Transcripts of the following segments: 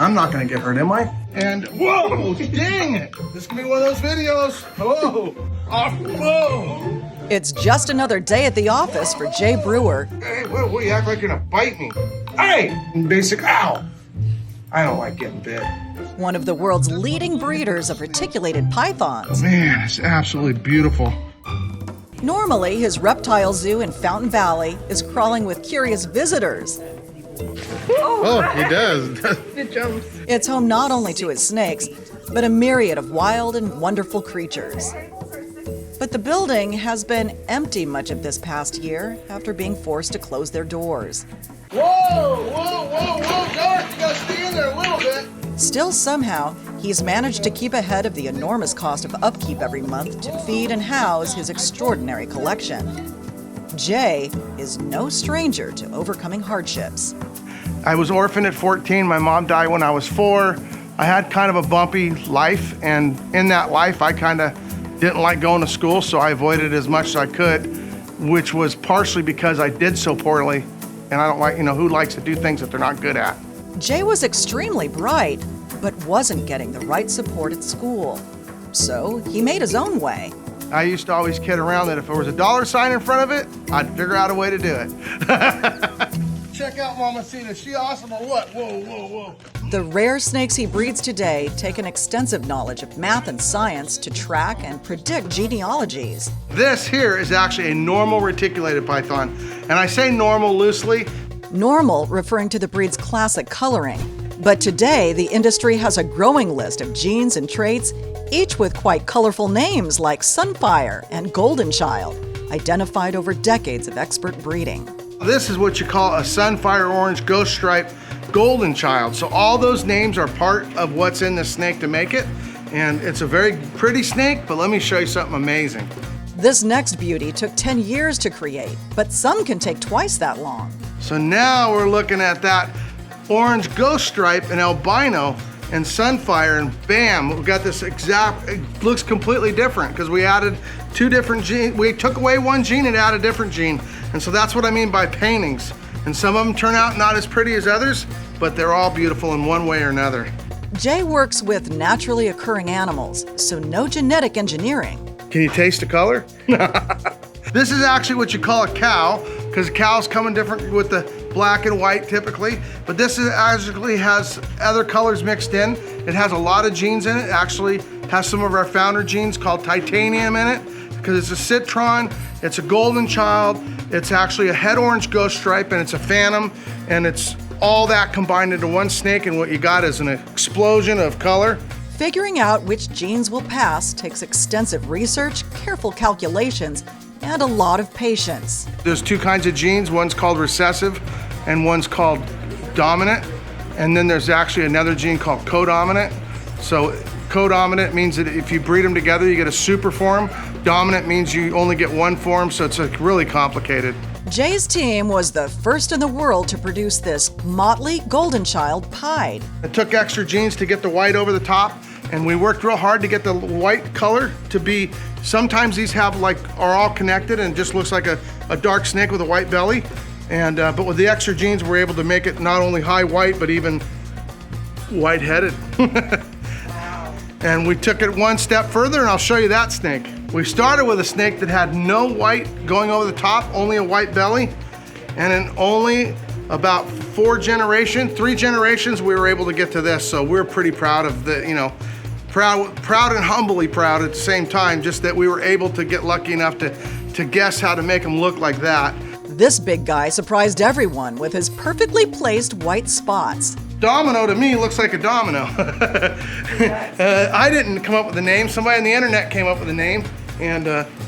I'm not gonna get hurt, am I? And whoa, dang it! This is gonna be one of those videos. Whoa, oh, whoa! It's just another day at the office for Jay Brewer. Hey, what, you act like you're gonna bite me? Hey! Basic, ow! I don't like getting bit. One of the world's leading breeders of reticulated pythons. Man, it's absolutely beautiful. Normally, his reptile zoo in Fountain Valley is crawling with curious visitors. Oh, he does. It jumps. It's home not only to his snakes, but a myriad of wild and wonderful creatures. But the building has been empty much of this past year after being forced to close their doors. Whoa, Dark, you gotta stay in there a little bit. Still, somehow, he's managed to keep ahead of the enormous cost of upkeep every month to feed and house his extraordinary collection. Jay is no stranger to overcoming hardships. I was orphaned at 14. My mom died when I was 4. I had kind of a bumpy life, and in that life, I kind of didn't like going to school, so I avoided it as much as I could, which was partially because I did so poorly, and I don't like, who likes to do things that they're not good at? Jay was extremely bright, but wasn't getting the right support at school. So he made his own way. I used to always kid around that if there was a dollar sign in front of it, I'd figure out a way to do it. Check out Mamacita, is she awesome or what? Whoa. The rare snakes he breeds today take an extensive knowledge of math and science to track and predict genealogies. This here is actually a normal reticulated python. And I say normal loosely. Normal referring to the breed's classic coloring. But today, the industry has a growing list of genes and traits, each with quite colorful names like Sunfire and Golden Child, identified over decades of expert breeding. This is what you call a Sunfire Orange Ghost Stripe Golden Child. So all those names are part of what's in the snake to make it. And it's a very pretty snake, but let me show you something amazing. This next beauty took 10 years to create, but some can take twice that long. So now we're looking at that orange ghost stripe and albino and Sunfire, and bam, we've got this exact, it looks completely different because we added 2 different genes. We took away one gene and added a different gene. And so that's what I mean by paintings. And some of them turn out not as pretty as others, but they're all beautiful in one way or another. Jay works with naturally occurring animals, so no genetic engineering. Can you taste the color? This is actually what you call a cow, because cows come in different with the black and white typically, but this is actually has other colors mixed in. It has a lot of genes in it. It actually has some of our founder genes called titanium in it, because it's a citron, it's a golden child, it's actually a head orange ghost stripe, and it's a phantom, and it's all that combined into one snake, and what you got is an explosion of color. Figuring out which genes will pass takes extensive research, careful calculations, and a lot of patience. There's 2 kinds of genes. One's called recessive and one's called dominant. And then there's actually another gene called codominant. So codominant means that if you breed them together, you get a super form. Dominant means you only get one form, so it's like really complicated. Jay's team was the first in the world to produce this motley golden child pied. It took extra genes to get the white over the top, and we worked real hard to get the white color to be, sometimes these are all connected and just looks like a dark snake with a white belly. And but with the extra genes, we're able to make it not only high white, but even white-headed. And we took it one step further, and I'll show you that snake. We started with a snake that had no white going over the top, only a white belly. And in only about 3 generations, we were able to get to this. So we're pretty proud of the, proud and humbly proud at the same time, just that we were able to get lucky enough to guess how to make them look like that. This big guy surprised everyone with his perfectly placed white spots. Domino to me looks like a domino. I didn't come up with the name, somebody on the internet came up with the name, and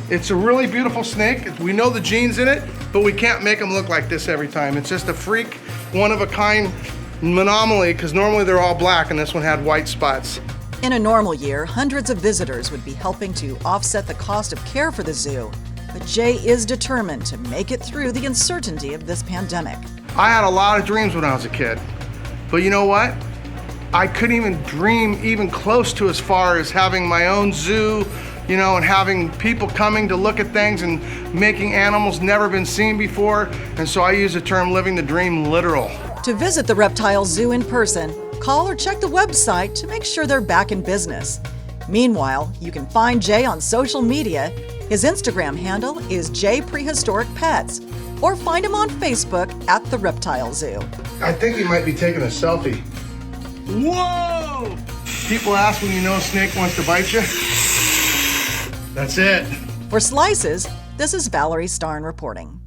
it's a really beautiful snake. We know the genes in it, but we can't make them look like this every time. It's just a freak, one-of-a-kind anomaly, because normally they're all black and this one had white spots. In a normal year, hundreds of visitors would be helping to offset the cost of care for the zoo. But Jay is determined to make it through the uncertainty of this pandemic. I had a lot of dreams when I was a kid, but you know what? I couldn't even dream even close to as far as having my own zoo, and having people coming to look at things and making animals never been seen before. And so I use the term living the dream literal. To visit the Reptile Zoo in person, call or check the website to make sure they're back in business. Meanwhile, you can find Jay on social media. His Instagram handle is Jay Prehistoric Pets, or find him on Facebook at the Reptile Zoo. I think he might be taking a selfie. Whoa! People ask when you know a snake wants to bite you. That's it. For Slices, this is Valerie Starn reporting.